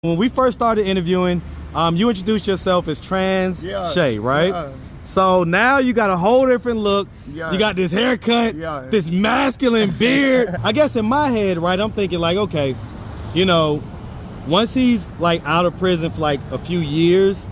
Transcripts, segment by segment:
When we first started interviewing, you introduced yourself as trans SHAE, right? Yeah. So now you got a whole different look. Yeah. You got this haircut, this masculine beard. I guess in my head, right, I'm thinking like, okay, you know, once he's like out of prison for like a few years,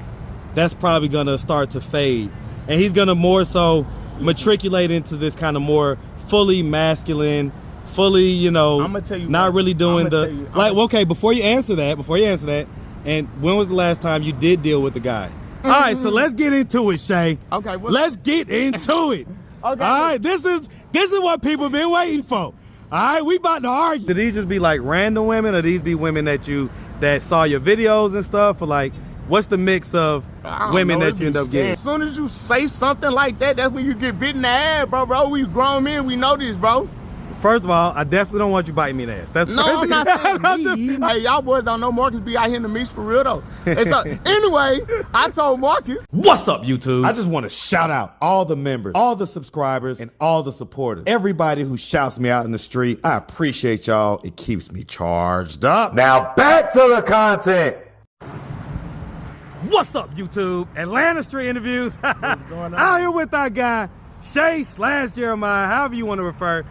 that's probably gonna start to fade. And he's gonna more so matriculate into this kind of more fully masculine, fully, you know, I'm gonna tell you not really doing the, like, okay, before you answer that, and when was the last time you did deal with the guy? All right, so let's get into it, SHAE. Okay, let's get into it. Okay. All right, this is what people been waiting for. All right, we about to argue. Did these just be like random women, or these be women that saw your videos and stuff, or like, what's the mix of women that you end up getting? As soon as you say something like that, that's when you get bit in the ass, bro. We grown men, we know this, bro. First of all, I definitely don't want you biting me in the ass. That's no, I'm not saying me. Hey, y'all boys don't know Marcus be out here in the mix for real though. And so, anyway, I told Marcus. What's up, YouTube? I just want to shout out all the members, all the subscribers, and all the supporters. Everybody who shouts me out in the street, I appreciate y'all. It keeps me charged up. Now back to the content. What's up, YouTube? Atlanta Street Interviews. What's going on? Out here with our guy, SHAE/Jeremiah, however you want to refer.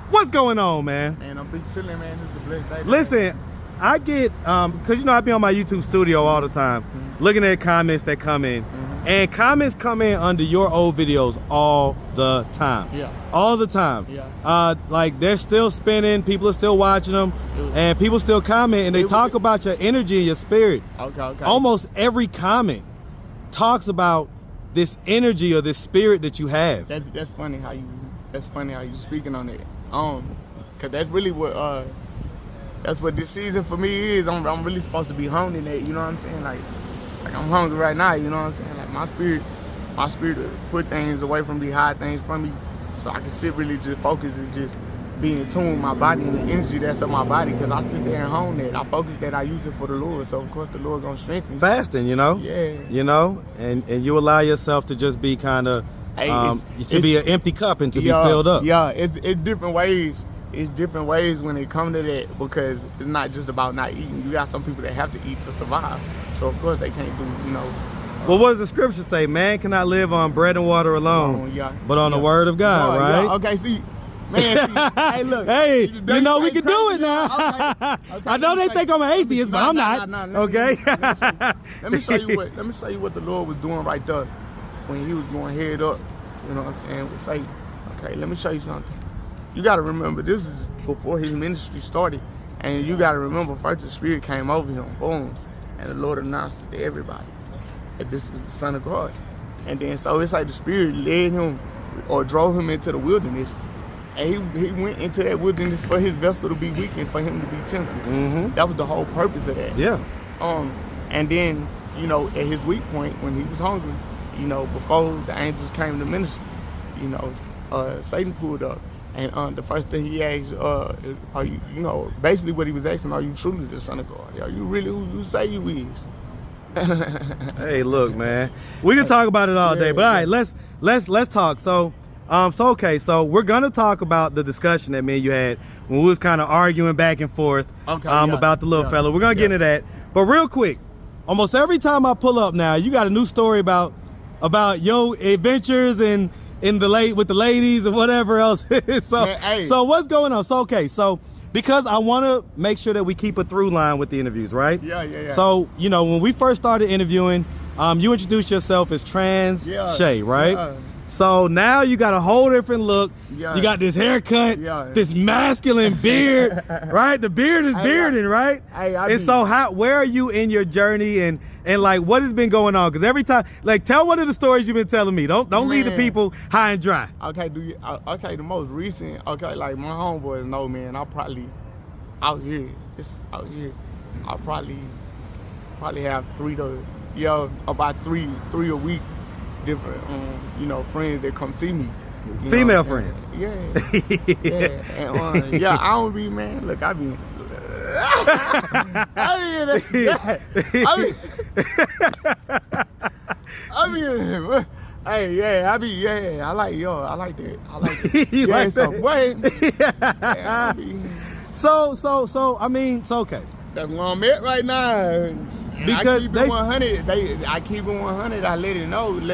What's going on, man? Man, I'm big chilling, man. This is a blessed day. Listen, I get, because you know I be on my YouTube studio all the time, looking at comments that come in, and comments come in under your old videos all the time. Yeah. All the time. Yeah. Like they're still spinning, people are still watching them, and people still comment, and they talk about your energy and your spirit. Okay. Almost every comment talks about this energy or this spirit that you have. That's funny how you. That's funny how you speaking on it. Cause that's really what that's what this season for me is. I'm really supposed to be honing that, you know what I'm saying? Like I'm hungry right now, you know what I'm saying? Like my spirit to put things away from me, hide things from me, so I can sit really just focus and just be in tune with my body and the energy that's in my body. Cause I sit there and hone that. I focus that, I use it for the Lord. So of course the Lord gonna strengthen me. Fasting, you know? Yeah. You know, and you allow yourself to just be kind of, to be an empty cup and to be filled up. Yeah, it's different ways. It's different ways when it comes to that, because it's not just about not eating. You got some people that have to eat to survive. So of course they can't do, you know. Well, what does the scripture say? Man cannot live on bread and water alone, but on the word of God, right? Yeah. Okay, see, man, hey, look. Hey, you know we can do it now. Okay. I know they think I'm an atheist, but I'm not. Okay. Let me show you what the Lord was doing right there when he was going head up, you know what I'm saying, with Satan. Okay, let me show you something. You got to remember, this is before his ministry started, and you got to remember, first the Spirit came over him, boom, and the Lord announced it to everybody that this is the Son of God. And then so it's like the Spirit led him or drove him into the wilderness, and he went into that wilderness for his vessel to be weak and for him to be tempted. That was the whole purpose of that. Yeah. And then, you know, at his weak point, when he was hungry, you know, before the angels came to minister, you know, Satan pulled up, and the first thing he asked, are you, you know, basically what he was asking, are you truly the Son of God? Are you really who you say you is? Hey, look, man, we can talk about it all day, but all right, let's talk. So, okay, so we're gonna talk about the discussion that me and you had when we was kind of arguing back and forth about the little fella. We're gonna get into that, but real quick, almost every time I pull up now, you got a new story about your adventures and with the ladies and whatever else. So what's going on? So okay, so because I want to make sure that we keep a through line with the interviews, right? Yeah. So you know, when we first started interviewing, you introduced yourself as trans SHAE, right? Yeah. So now you got a whole different look. You got this haircut, this masculine beard, right? The beard is bearding, right? And so where are you in your journey, and like what has been going on? Because every time, like, tell one of the stories you've been telling me. Don't leave the people high and dry. Okay, the most recent, like my homeboys know, man, I'll probably out here, I'll probably have about three a week. Different, you know, friends that come see me. Female friends. Yeah. And I don't be, man. Look, I be. I like that. You like that? So wait. So I mean, it's okay. That's where I'm at right now. And Because I keep it 100. I keep it 100. I let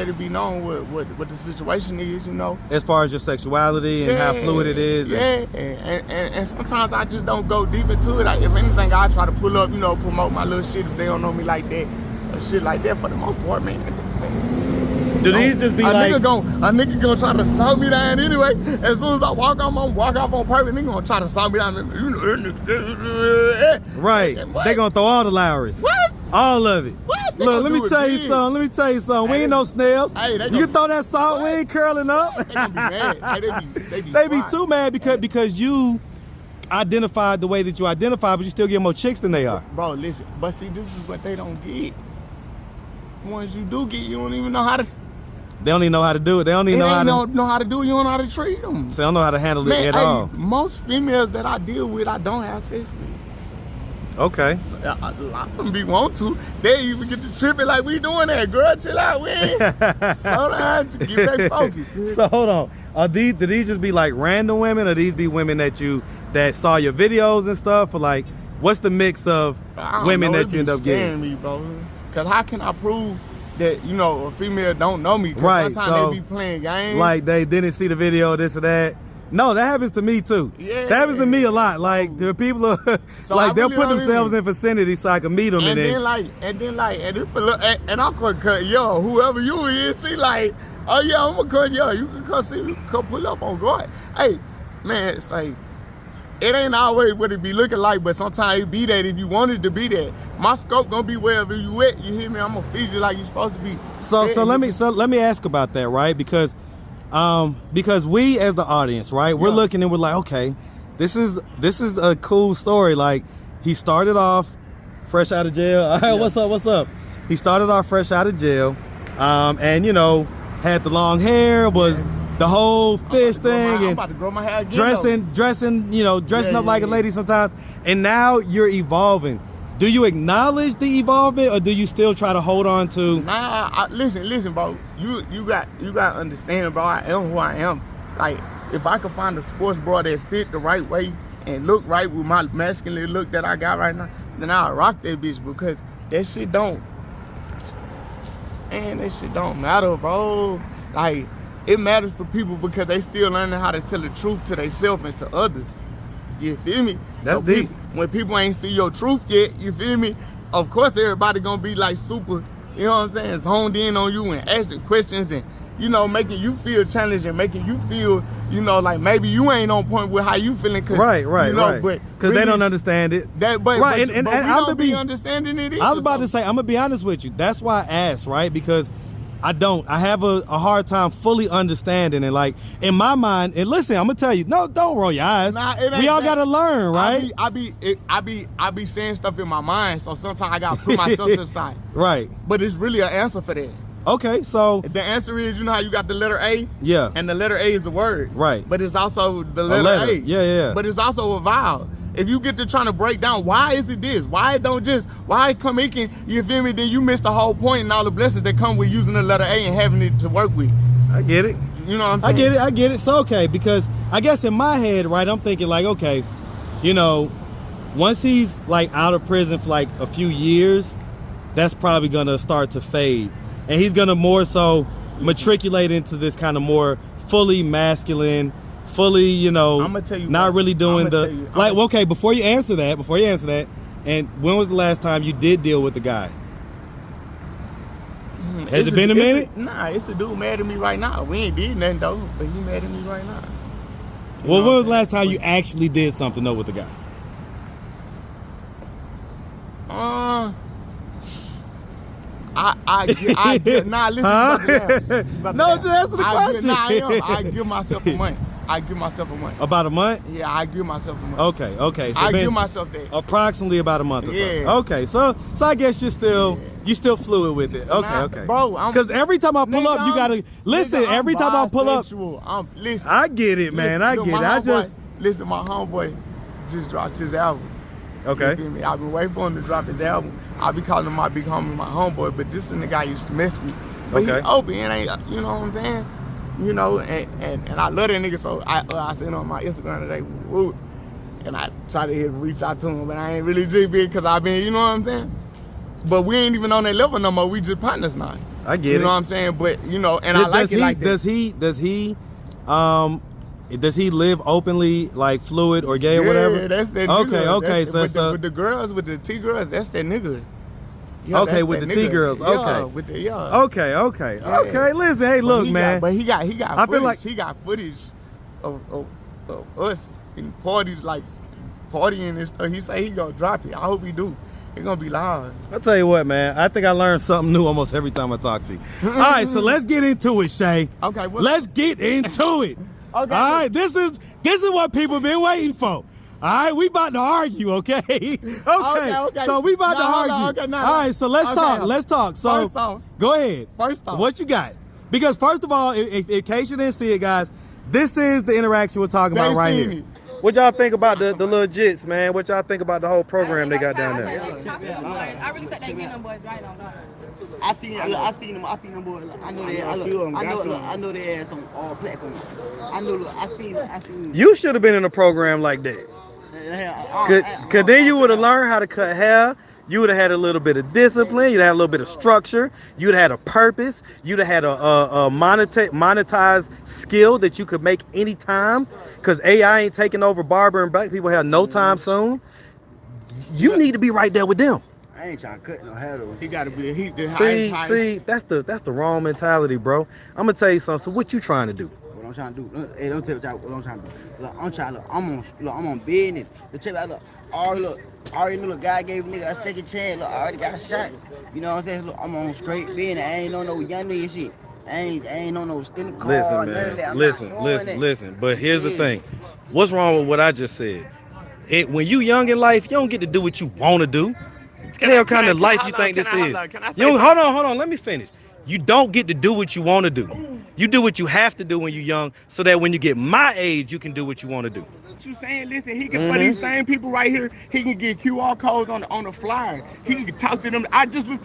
it be known what the situation is, you know. As far as your sexuality and how fluid it is. Yeah, and sometimes I just don't go deep into it. If anything, I try to pull up, you know, promote my little shit if they don't know me like that. Or shit like that for the most part, man. Do these just be like... A nigga gonna try to salt me down anyway. As soon as I walk off on purpose, nigga gonna try to salt me down. You know, right. They gonna throw all the Lowrys. What? All of it. What? Look, let me tell you something. We ain't no snails. Hey, you can throw that salt, we ain't curling up. They gonna be mad. Hey, they be too mad because you identified the way that you identify, but you still get more chicks than they are. Bro, listen. But see, this is what they don't get. Once you do get, you don't even know how to... They don't even know how to do it. They don't even know how to do it. You don't know how to treat them. So they don't know how to handle it at all. Most females that I deal with, I don't have sex with. Okay. So, a lot of them be want to. They even get to tripping like we doing that. Girl, chill out, man. Slow down, get back focused. So hold on. Do these just be like random women, or these be women that saw your videos and stuff, or like what's the mix of women that you end up getting? Me, bro. Cause how can I prove that, you know, a female don't know me? Cause right. Sometimes they be playing games. Like they didn't see the video, this or that. No, that happens to me too. Yeah. That happens to me a lot. Like the people are, like they'll put themselves in vicinity so I can meet them. And I'm gonna cut yo, whoever you is, she like, oh yeah, I'm gonna cut yo. You can come see, you can come pull up on guard. Hey, man, it's like, it ain't always what it be looking like, but sometimes it be that if you wanted to be that. My scope gonna be wherever you at, you hear me? I'm gonna feed you like you supposed to be. So let me ask about that, right? Because we as the audience, right, we're looking and we're like, okay, this is a cool story. Like, he started off fresh out of jail. All right, what's up? He started off fresh out of jail, and you know, had the long hair, was the whole fish thing, I'm about to grow my hair again, dressing up like a lady sometimes. And now you're evolving. Do you acknowledge the evolvement, or do you still try to hold on to? Nah, listen, bro. You got to understand, bro. I am who I am. Like, if I could find a sports bra that fit the right way and look right with my masculine look that I got right now, then I'll rock that bitch, because that shit don't matter, bro. Like, it matters for people because they still learning how to tell the truth to themselves and to others. You feel me? That's deep. When people ain't see your truth yet, you feel me? Of course, everybody gonna be like super, you know what I'm saying, zoned in on you and asking questions and, you know, making you feel challenged and making you feel, you know, like maybe you ain't on point with how you feeling. Right. You know, but because really, they don't understand it. And I'm gonna be understanding it. I was about to say, I'm gonna be honest with you. That's why I asked, right? Because I have a hard time fully understanding it. Like, in my mind, and listen, I'm gonna tell you, no, don't roll your eyes. We all gotta learn, right? I be saying stuff in my mind, so sometimes I gotta put myself to the side. Right. But it's really an answer for that. Okay, so the answer is, you know how you got the letter A? Yeah. And the letter A is a word. Right. But it's also the letter A. Yeah. But it's also a vowel. If you get to trying to break down, why is it this? Why come making, you feel me? Then you miss the whole point and all the blessings that come with using the letter A and having it to work with. I get it. You know what I'm saying? I get it. So, okay, because I guess in my head, right, I'm thinking like, okay, you know, once he's like out of prison for like a few years, that's probably gonna start to fade. And he's gonna more so matriculate into this kind of more fully masculine, fully, you know, I'm gonna tell you not really doing okay, before you answer that, and when was the last time you did deal with the guy? Has it been a minute? Nah, it's a dude mad at me right now. We ain't did nothing though, but he mad at me right now. Well, when was the last time you actually did something though with the guy? Listen. No, just answer the question. I give myself a month. About a month? Yeah, I give myself a month. Okay. So I give myself that. Approximately about a month or so. Yeah. Okay, so I guess you're still fluid with it. Okay. Bro, because every time I pull up, you gotta listen. Every time I pull up, listen. I get it, man. I get it. Listen. My homeboy just dropped his album. Okay. You feel me? I've been waiting for him to drop his album. I be calling him my big homie, my homeboy, but this is the guy I used to mess with. But he open and ain't, you know what I'm saying? You know, and I love that nigga, so I seen on my Instagram today, woo, and I try to reach out to him, but I ain't really GB because I've been, you know what I'm saying? But we ain't even on that level no more. We just partners now. I get it. You know what I'm saying? But you know, and I like it like that. Does he live openly, like fluid or gay or whatever? Yeah, that's that okay, nigga. Okay, with the girls, with the T girls, that's that nigga. Yeah, okay, with the T girls. Yeah, okay. with the Okay. Yeah. Okay. Listen, hey, look, man. But he got. I feel like he got footage of us in parties, like partying and stuff. He say he gonna drop it. I hope he do. It's gonna be loud. I'll tell you what, man. I think I learned something new almost every time I talk to you. All right, so let's get into it, SHAE. Okay. Let's get into it. Okay. All right, this is what people been waiting for. All right, we about to argue, okay? Okay. So we about to argue. All right, so let's talk. Let's talk. So first off, go ahead. First off, what you got? Because first of all, in case you didn't see it, guys, this is the interaction we're talking about right here. What y'all think about the little jits, man? What y'all think about the whole program they got down there? I really think they get them boys right on that. I seen them boys. I know they ass on all platforms. I seen. You should have been in a program like that. Cause then you would have learned how to cut hair. You would have had a little bit of discipline. You'd have had a little bit of structure. You'd have had a purpose. You'd have had a monetized skill that you could make any time. Cause AI ain't taking over barber and black people have no time soon. You need to be right there with them. I ain't trying to cut no hair though. He gotta be. See, that's the wrong mentality, bro. I'm gonna tell you something. So what you trying to do? What I'm trying to do? Hey, don't tell y'all what I'm trying to do. Look, I'm on business. Look, already little guy gave a nigga a second chance. Look, I already got shot. You know what I'm saying? Look, I'm on straight business. I ain't on no young nigga shit. I ain't on no stealing car. Listen, man. Listen. But here's the thing. What's wrong with what I just said? When you young in life, you don't get to do what you want to do. What the hell kind of life you think this is? Hold on. Let me finish. You don't get to do what you want to do. You do what you have to do when you're young, so that when you get my age, you can do what you want to do. What you saying? Listen, he can for these same people right here. He can get QR codes on the flyer. He can talk to them. I just was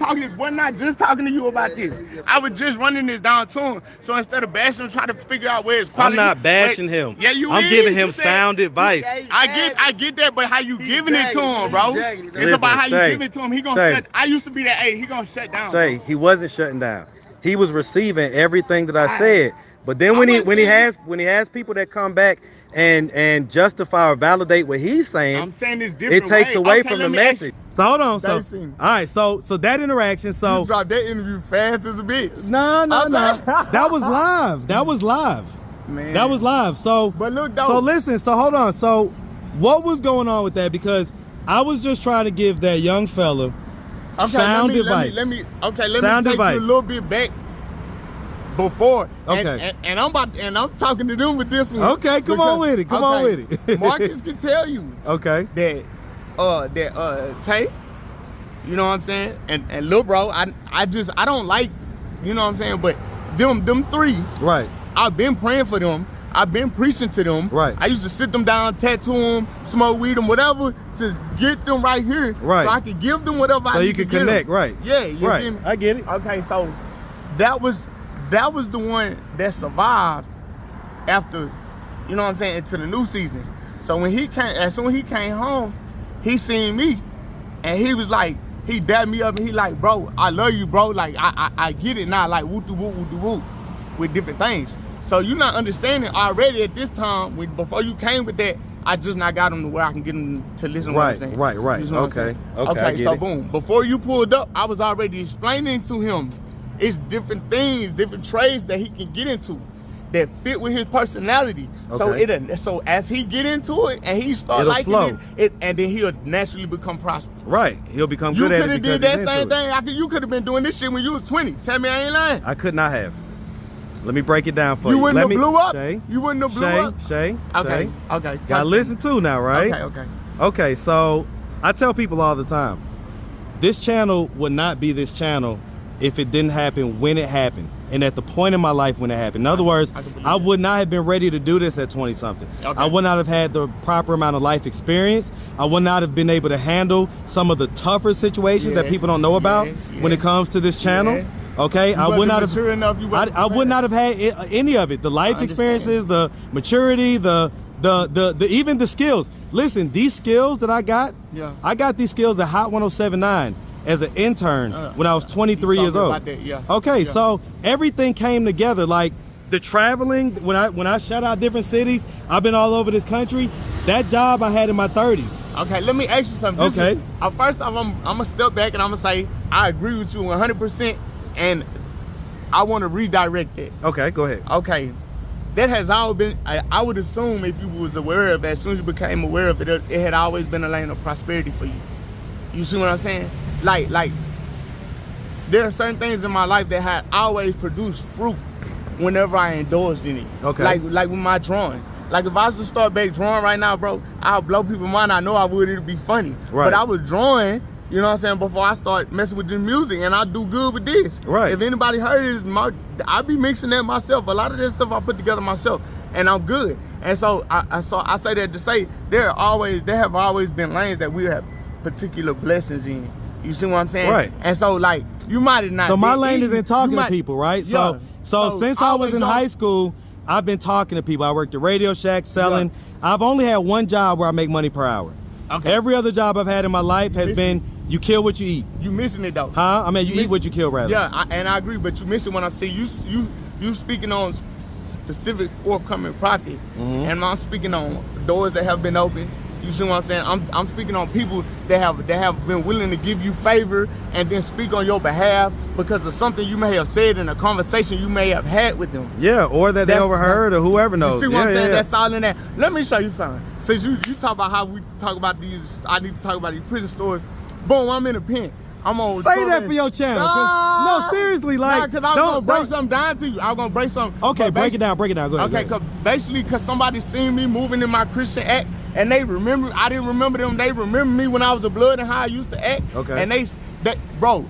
not just talking to you about this. I was just running this down to him. So instead of bashing him, trying to figure out where his quality. I'm not bashing him. Yeah, you. I'm giving him sound advice. I get that, but how you giving it to him, bro? It's about how you giving it to him. He gonna shut. I used to be that. He gonna shut down. SHAE, he wasn't shutting down. He was receiving everything that I said. But then when he has people that come back and justify or validate what he's saying, I'm saying this different. It takes away from the message. So hold on. So all right. So that interaction. So you dropped that interview fast as a bitch. No. That was live. Man. That was live. So but look though. So listen. So hold on. So what was going on with that? Because I was just trying to give that young fella sound advice. Let me take you a little bit back. Before, okay, and I'm talking to them with this one. Okay, come on with it. Marcus can tell you. Okay. That Tay, you know what I'm saying, and Lil Bro, I don't like, you know what I'm saying, but them three, right? I've been praying for them. I've been preaching to them. Right. I used to sit them down, tattoo them, smoke weed them, whatever, to get them right here. Right. So I could give them whatever I need to give them. So you can connect, right? Yeah. Right. I get it. Okay, so that was the one that survived after, you know what I'm saying, into the new season. So when as soon as he came home, he seen me, and he was like, he dabbed me up, and he like, bro, I love you, bro. Like I get it now, like woo-de-woo, with different things. So you're not understanding already at this time. Before you came with that, I just not got him to where I can get him to listen to what I'm saying. Right. You know Okay. So boom. Before you pulled up, I was already explaining to him it's different things, different trades that he can get into that fit with his personality. Okay. So as he get into it and he start liking it, and then he'll naturally become prosperous. Right. He'll become good at it. You could have did that same thing. You could have been doing this shit when you was 20. Tell me I ain't lying. I could not have. Let me break it down for you. You wouldn't have blew up. SHAE, you wouldn't have blew up. SHAE. Okay. Gotta listen too now, right? Okay. So I tell people all the time, this channel would not be this channel if it didn't happen when it happened, and at the point in my life when it happened. In other words, I would not have been ready to do this at 20 something. I would not have had the proper amount of life experience. I would not have been able to handle some of the tougher situations that people don't know about when it comes to this channel. Okay, I would not have. I would not have had any of it. The life experiences, the maturity, the even the skills. Listen, these skills that I got these skills at Hot 107.9 as an intern when I was 23 years old. Okay, so everything came together. Like the traveling, when I shout out different cities, I've been all over this country. That job I had in my 30s. Okay, let me ask you something. Okay. First off, I'm gonna step back and I'm gonna say I agree with you 100%, and I want to redirect it. Okay, go ahead. Okay, that has always been. I would assume if you was aware of it, as soon as you became aware of it, it had always been a lane of prosperity for you. You see what I'm saying? Like, there are certain things in my life that had always produced fruit whenever I indulged in it. Okay. Like with my drawing. Like if I was to start back drawing right now, bro, I'll blow people's mind. I know I would. It'd be funny. Right. But I was drawing, you know what I'm saying, before I start messing with the music, and I do good with this. Right. If anybody heard it, I be mixing that myself. A lot of this stuff I put together myself, and I'm good. And so I say that to say there have always been lanes that we have particular blessings in. You see what I'm saying? Right. And so like you might have not. So my lane is in talking to people, right? Yeah. So since I was in high school, I've been talking to people. I worked at Radio Shack selling. Yeah. I've only had one job where I make money per hour. Okay. Every other job I've had in my life has been you kill what you eat. You missing it though. Huh? I mean you eat what you kill rather. Yeah, and I agree, but you missing what I'm saying. You speaking on specific forthcoming profit, and I'm speaking on doors that have been open. You see what I'm saying? I'm speaking on people that have been willing to give you favor and then speak on your behalf because of something you may have said in a conversation you may have had with them. Yeah, or that they overheard or whoever knows. You see what I'm saying? That's all in that. Let me show you something. Since you talk about how we talk about these, I need to talk about these prison stories. Boom, I'm in a pen. I'm on. Say that for your channel. No, seriously, like. Because I'm gonna break something down to you. I'm gonna break something. Okay, break it down. Go ahead. Okay, because somebody seen me moving in my Christian act. And they remember, I didn't remember them. They remember me when I was a blood and how I used to act. Okay. And they bro,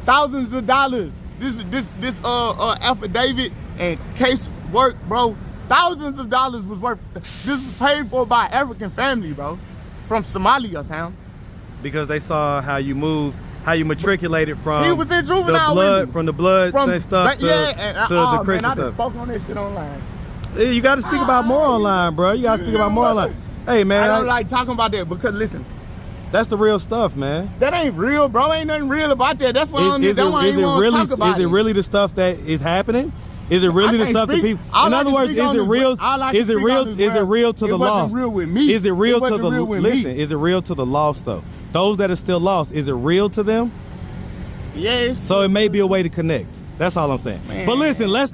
thousands of dollars. This affidavit and case work, bro. Thousands of dollars was worth. This was paid for by an African family, bro, from Somalia, fam. Because they saw how you moved, how you matriculated from. He was in juvenile the blood stuff to the Christian stuff. I just spoke on that shit online. You got to speak about more online, bro. You got to speak about more online. Hey man, I don't like talking about that because listen, that's the real stuff, man. That ain't real, bro. Ain't nothing real about that. That's why I don't really talk about it. Is it really the stuff that is happening? Is it really the stuff that people? In other words, is it real? Is it real? Is it real to the lost? Real with me. Is it real to the listen? Is it real to the lost though? Those that are still lost, is it real to them? Yes. So it may be a way to connect. That's all I'm saying. Man. But listen, let's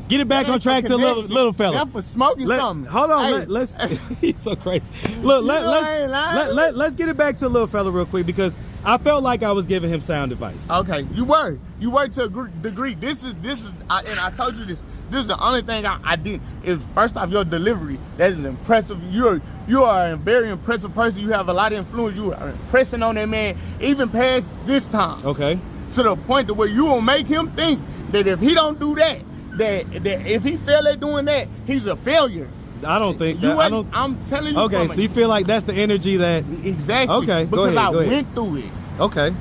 get it back on track to little fella. That's for smoking something. Hold on, let's. He's so crazy. Look, let's get it back to little fella real quick because I felt like I was giving him sound advice. Okay, you were to a degree. This is, and I told you this. This is the only thing I did. Is first off your delivery. That is impressive. You are a very impressive person. You have a lot of influence. You are impressing on that man, even past this time. Okay. To the point to where you will make him think that if he don't do that if he fail at doing that, he's a failure. I don't think that. I'm telling you. Okay, so you feel like that's the energy that. Exactly. Okay, because go ahead. Went through it. Okay.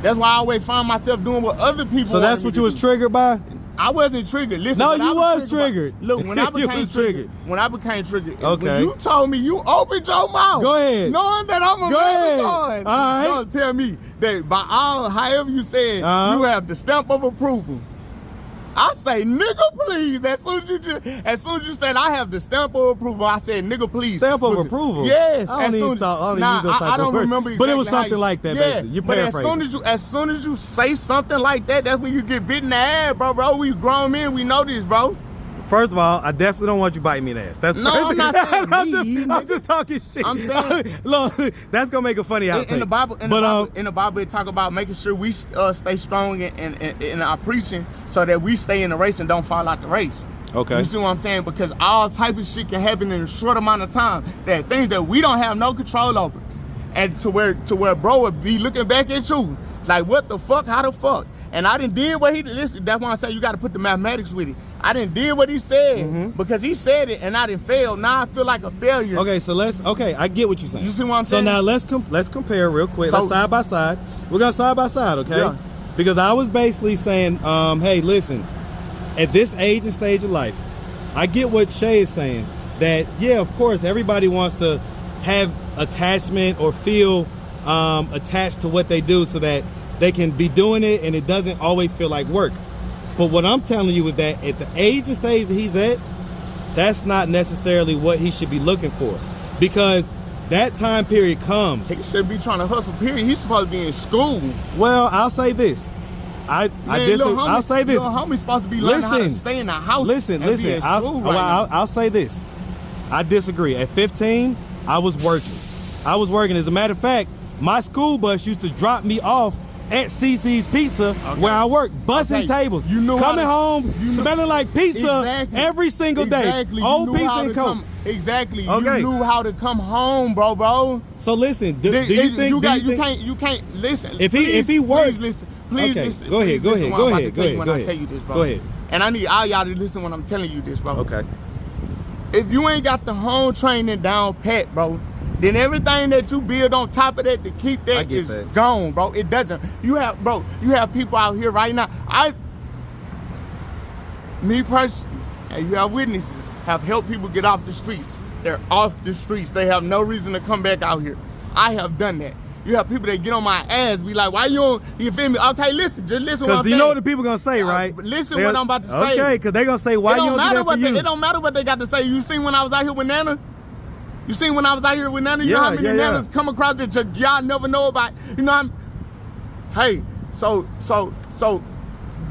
That's why I always find myself doing what other people. So that's what you was triggered by. I wasn't triggered. Listen, no, you was triggered. Look, when I became triggered, when you told me you opened your mouth. Go ahead. Knowing that I'm a man, all right. You don't tell me that by all, however you said, you have the stamp of approval. I say, nigga, please. As soon as you said I have the stamp of approval, I said, nigga, please. Stamp of approval? Yes. I don't use those type of words. Remember exactly, but it was something like that, basically. You paraphrasing. But as soon as you say something like that, that's when you get bit in the ass, bro. We grown men, we know this, bro. First of all, I definitely don't want you biting me in the ass. That's no, I'm not saying I'm just talking shit. I'm saying, look, that's gonna make a funny outtake. In the Bible, it talk about making sure we stay strong in our preaching, so that we stay in the race and don't fall out the race. Okay. You see what I'm saying? Because all type of shit can happen in a short amount of time. There are things that we don't have no control over, and to where bro would be looking back at you like, what the fuck? How the fuck? And I didn't did what he listen. That's why I say you got to put the mathematics with it. I didn't did what he said because he said it, and I didn't fail. Now I feel like a failure. Okay, so I get what you're saying. You see what I'm saying? So now let's compare real quick. Let's side by side. We're gonna side by side, okay? Yeah. Because I was basically saying, hey, listen, at this age and stage of life, I get what SHAE is saying. that, yeah, of course, everybody wants to have attachment or feel attached to what they do so that they can be doing it and it doesn't always feel like work. But what I'm telling you is that at the age and stage that he's at, that's not necessarily what he should be looking for, because that time period comes. He should be trying to hustle, period. He's supposed to be in school. Well, I'll say this. I'll say this. Little homie's supposed to be learning how to stay in the house. Listen. I'll say this. I disagree. At 15, I was working. As a matter of fact, my school bus used to drop me off at CC's Pizza, where I work, bussing tables. Coming home, smelling like pizza every single day. Old pizza and Coke. Exactly. Okay. You knew how to come home, bro. So listen, do you think you can't listen. If he works, please okay, listen. Go ahead. When I tell you this, bro. Go ahead. And I need all y'all to listen when I'm telling you this, bro. Okay. If you ain't got the home training down pat, bro, then everything that you build on top of that to keep that is gone, bro. It doesn't. You have people out here right now. Me personally, and you have witnesses, have helped people get off the streets. They're off the streets. They have no reason to come back out here. I have done that. You have people that get on my ass, be like, why you feel me? Okay, listen, just listen what I'm saying. Because you know what the people gonna say, right? Listen what I'm about to say. Okay, because they're gonna say, why you don't do that for you? It don't matter what they got to say. You seen when I was out here with Nana? You seen when I was out here with Nana? You know how many Nanas come across that y'all never know about? You know hey, so,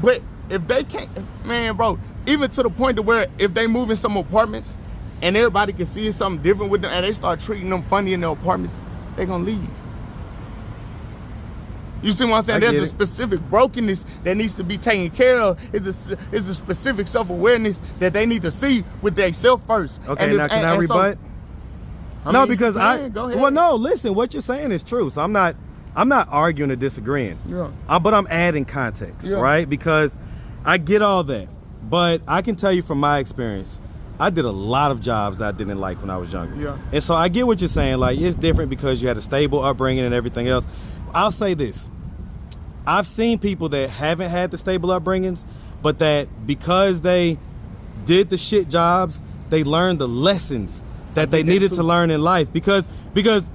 but if they can't, man, bro, even to the point to where if they move in some apartments and everybody can see something different with them and they start treating them funny in their apartments, they gonna leave. You see what I'm saying? There's a specific brokenness that needs to be taken care of. It's a specific self-awareness that they need to see with themselves first. Okay, now can I rebut? No, because go ahead. Well, no, listen, what you're saying is true. So I'm not arguing or disagreeing. Yeah. But I'm adding context, right? Because I get all that. But I can tell you from my experience, I did a lot of jobs that I didn't like when I was younger. Yeah. And so I get what you're saying. Like, it's different because you had a stable upbringing and everything else. I'll say this. I've seen people that haven't had the stable upbringings, but that because they did the shit jobs, they learned the lessons that they needed to learn in life. Because there's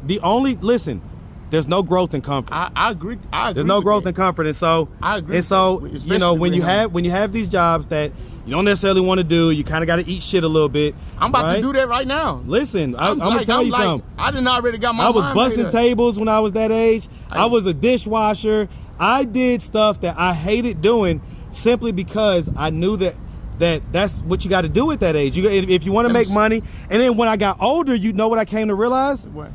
no growth in comfort. I agree. There's no growth in comfort, and so I agree. And so you know, when you have these jobs that you don't necessarily want to do, you kind of got to eat shit a little bit. I'm about to do that right now. Listen, I'm gonna tell you something. I didn't already got my. I was busting tables when I was that age. I was a dishwasher. I did stuff that I hated doing simply because I knew that's what you got to do at that age. If you want to make money. And then when I got older, you know what I came to realize? What?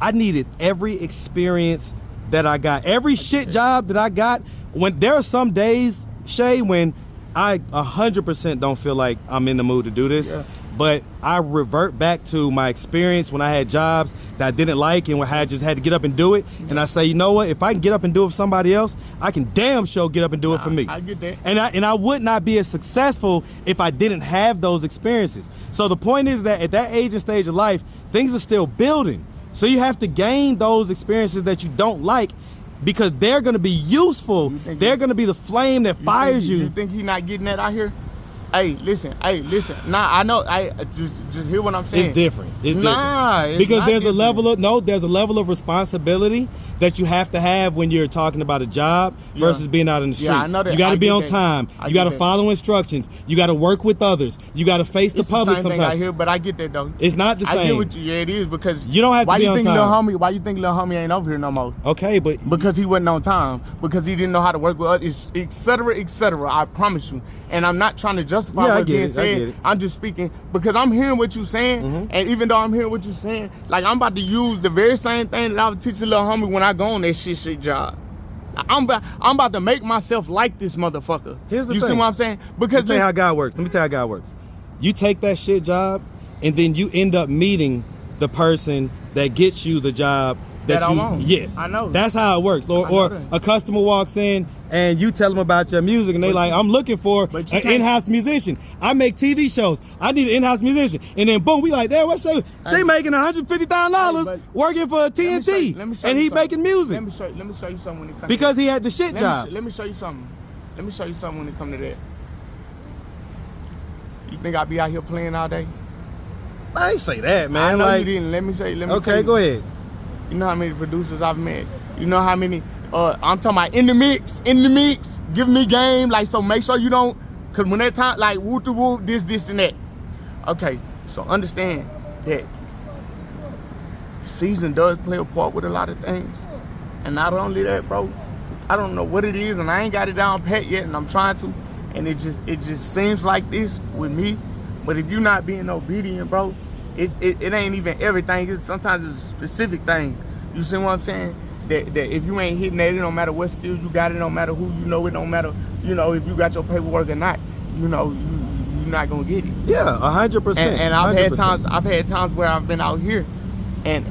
I needed every experience that I got, every shit job that I got. When there are some days, SHAE, when I 100% don't feel like I'm in the mood to do this. Yeah. But I revert back to my experience when I had jobs that I didn't like and when I just had to get up and do it. Yeah. And I say, you know what? If I can get up and do it for somebody else, I can damn sure get up and do it for me. I get that. And I would not be as successful if I didn't have those experiences. So the point is that at that age and stage of life, things are still building. So you have to gain those experiences that you don't like because they're going to be useful. They're going to be the flame that fires you. You think he's not getting that out here? Hey, listen. Nah, I know. Just hear what I'm saying. It's different. It's different. It's because there's a level of responsibility that you have to have when you're talking about a job versus being out in the street. Yeah, I know that. You got to be on time. You got to follow instructions. You got to work with others. You got to face the public sometimes. sometimes. I hear, but I get that though. It's not the same. I get what it is because you don't have to be on time. Why you think little homie ain't over here no more? Okay, but because he wasn't on time. Because he didn't know how to work with others, etc., etc. I promise you. And I'm not trying to justify what's being said. I'm just speaking because I'm hearing what you're saying. And even though I'm hearing what you're saying, like I'm about to use the very same thing that I would teach a little homie when I go on that shit job. I'm about to make myself like this motherfucker. Here's the thing. You see what I'm saying? Because Let me tell you how God works. You take that shit job, and then you end up meeting the person that gets you the job that you want. Yes, I know. That's how it works. Or a customer walks in and you tell them about your music and they like, I'm looking for an in-house musician. I make TV shows. I need an in-house musician. And then boom, we like, damn, what's she making $150,000 working for TNT and he making music. Let me show you something when it comes because he had the shit job. Let me show you something. Let me show you something when it comes to that. You think I be out here playing all day? I ain't say that, man. I know like, you didn't. Let me tell okay, you. go ahead. You know how many producers I've met? You know how many, I'm talking about in the mix, give me game, like, so make sure you don't, cause when that time, like, whoop to whoop, this and that. Okay, so understand that season does play a part with a lot of things. And not only that, bro, I don't know what it is, and I ain't got it down pat yet, and I'm trying to, and it just seems like this with me. But if you're not being obedient, bro, it ain't even everything. Sometimes it's a specific thing. You see what I'm saying? That if you ain't hitting that, it don't matter what skills you got, it don't matter who you know, it don't matter, you know, if you got your paperwork or not, you know, you're not gonna get it. Yeah, 100%. And I've had times where I've been out here, and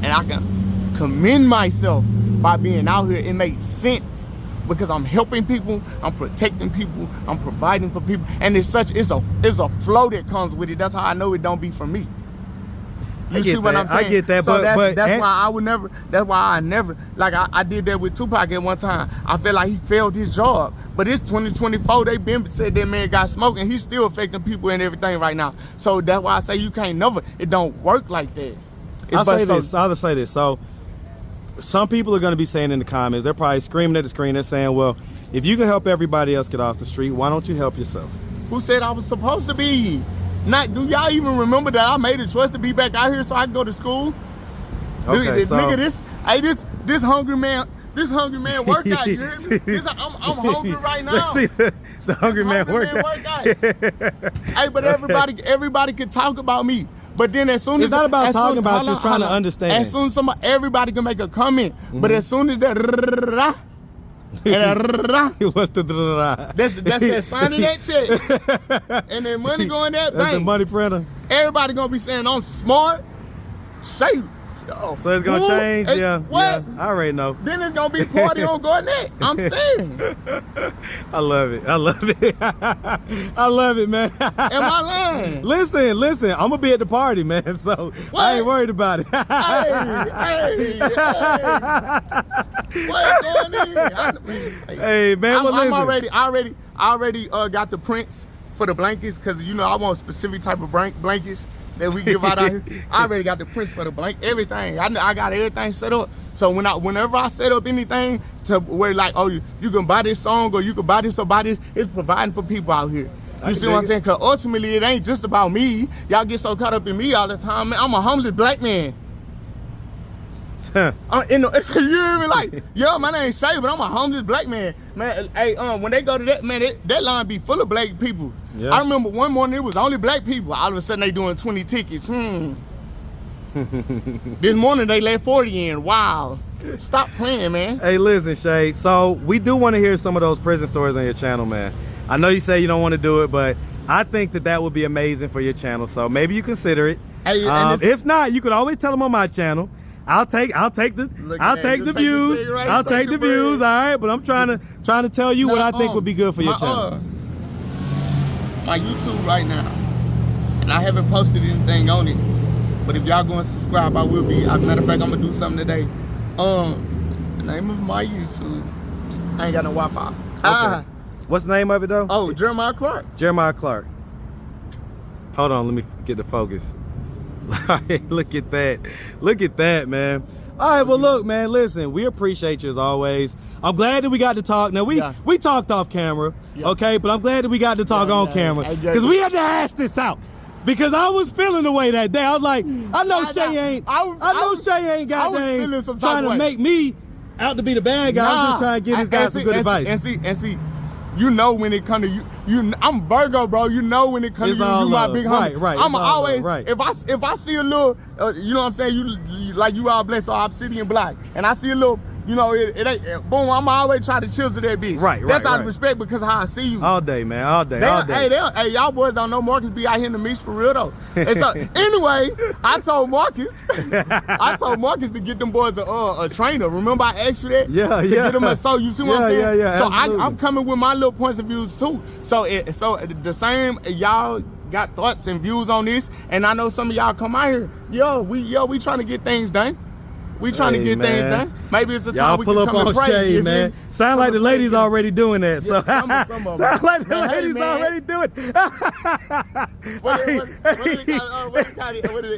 I can commend myself by being out here. It makes sense because I'm helping people, I'm protecting people, I'm providing for people, and it's a flow that comes with it. That's how I know it don't be for me. You see what I'm saying? I get that, so but that's why I would never. That's why I never. Like I did that with Tupac at one time. I felt like he failed his job, but it's 2024. They been said that man got smoked, and he's still affecting people and everything right now. So that's why I say you can't never. It don't work like that. I'll just say this. So some people are going to be saying in the comments, they're probably screaming at the screen. They're saying, well, if you can help everybody else get off the street, why don't you help yourself? Who said I was supposed to be? Not, do y'all even remember that I made a choice to be back out here so I can go to school? Okay, Nigga, this hungry man workout, you hear me? I'm hungry right now. Let's see the hungry man workout. Hey, but everybody could talk about me. But then as soon as it's not about talking about, just trying to understand. As soon as everybody can make a comment, but as soon as that what's the that's that signing that check and then money going that bank. That's the money printer. Everybody gonna be saying I'm smart. SHAE. So it's gonna change, yeah. What? Yeah, I already know. Then it's gonna be party on Garnett. I'm saying. I love it. I love it. I love it, man. Am I lying? Listen. I'm gonna be at the party, man. So what? I ain't worried about it. Hey. What's going on? Hey, man. I already got the prints for the blankets because you know I want a specific type of blankets that we give out here. I already got the prints for the blanket, everything. I got everything set up. So whenever I set up anything to where like, oh, you can buy this song or you can buy this or buy this, it's providing for people out here. You see what I'm saying? Because ultimately it ain't just about me. Y'all get so caught up in me all the time, man. I'm a homeless black man. You hear me? Like, yo, my name's SHAE, but I'm a homeless black man. Man, hey, when they go to that, man, that line be full of black people. Yeah. I remember one morning it was only black people. All of a sudden they doing 20 tickets. This morning they let 40 in. Wow. Stop playing, man. Hey, listen, SHAE. So we do want to hear some of those prison stories on your channel, man. I know you say you don't want to do it, but I think that would be amazing for your channel. So maybe you consider it. Hey, if not, you could always tell them on my channel. I'll take the views. I'll take the views. All right, but I'm trying to tell you what I think would be good for your channel. My YouTube right now, and I haven't posted anything on it, but if y'all go and subscribe, I will be. As a matter of fact, I'm gonna do something today. The name of my YouTube, I ain't got no Wi-Fi. Okay. What's the name of it though? Oh, Jeremiah Clark. Jeremiah Clark. Hold on, let me get the focus. Look at that, man. All right, well, look, man, listen, we appreciate you as always. I'm glad that we got to talk. Now, we talked off camera, okay, but I'm glad that we got to talk on camera because we had to hash this out. Because I was feeling the way that day. I was like, I know SHAE ain't goddamn trying to make me out to be the bad guy. I'm just trying to give this guy some good advice. And see, you know when it come to you, I'm Virgo, bro. You know when it comes to you my big homie. Right. I'm always if I see a little, you know what I'm saying, you all blessed, so obsidian black, and I see a little, you know, it ain't boom. I'm always trying to chisel that bitch. Right. That's out of respect because of how I see you. All day, man. All day. Hey, y'all boys don't know Marcus be out here in the mix for real though. And so anyway, I told Marcus to get them boys a trainer. Remember I asked you that? Yeah. Get them so you see what I'm saying? Yeah. So I'm coming with my little points of views too. So the same y'all got thoughts and views on this, and I know some of y'all come out here. We trying to get things done. We trying to get things done. Maybe it's a time we pull can up come on and pray. SHAE, man. Sound like the ladies already doing that. So some of sound them. like the Man, hey, ladies man. already doing it. What is it,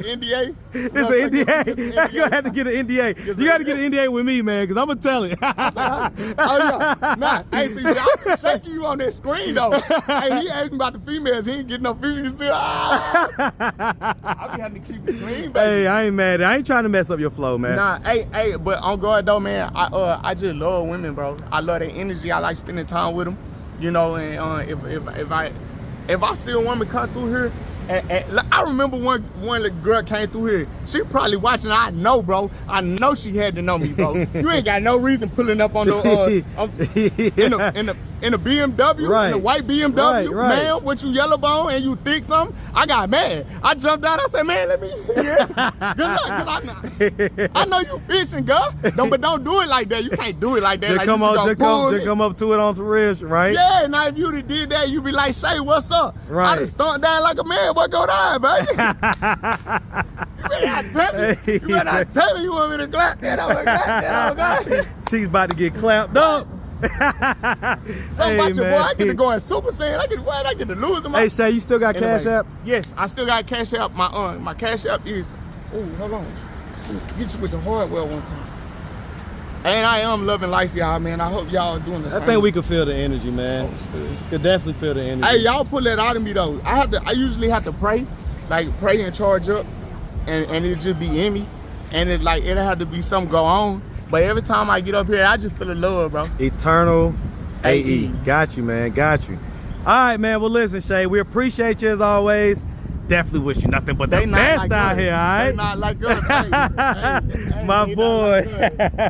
NDA? It's an NDA. You have to get an NDA. You got to get an NDA with me, man, because I'm going to tell it. Oh, yeah. Nah, hey, see, I'm shaking you on that screen, though. Hey, he asking about the females. He ain't getting no females. I be having to keep it clean, baby. Hey, I ain't mad. I ain't trying to mess up your flow, man. Nah, hey, but on God, though, man, I just love women, bro. I love their energy. I like spending time with them, you know, and if I see a woman come through here, and I remember one little girl came through here. She probably watching. I know, bro. I know she had to know me, bro. You ain't got no reason pulling up on the in a BMW, right. in a white BMW, right. man. With you yellow bone and you thick something. I got mad. I jumped out. I said, man, let me. Yeah. Good luck, cause I know you fishing, girl. But don't do it like that. You can't do it like that. Just like come up to it on some real shit, right? Yeah, now if you'd did that, you'd be like, SHAE, what's up? Right. I just stunt down like a man. What go down, baby? You better not tell me you want me to clap that. I'm like, She's about to get clapped up. Something about your boy. I get to go in Super Saiyan. I get to lose my. Hey, SHAE, you still got Cash App? Yes, I still got Cash App. My Cash App is. Oh, hold on. Get you with the hardware one time. And I am loving life, y'all, man. I hope y'all doing the same. I think we can feel the energy, man. Could definitely feel the energy. Hey, y'all pull that out of me though. I usually have to pray, like pray and charge up, and it just be in me, and it'll have to be something go on. But every time I get up here, I just feel the love, bro. eternalAE. Got you, man. Got you. All right, man. Well, listen, SHAE, we appreciate you as always. Definitely wish you nothing but the best out here, all right? They not like us. Hey, My boy.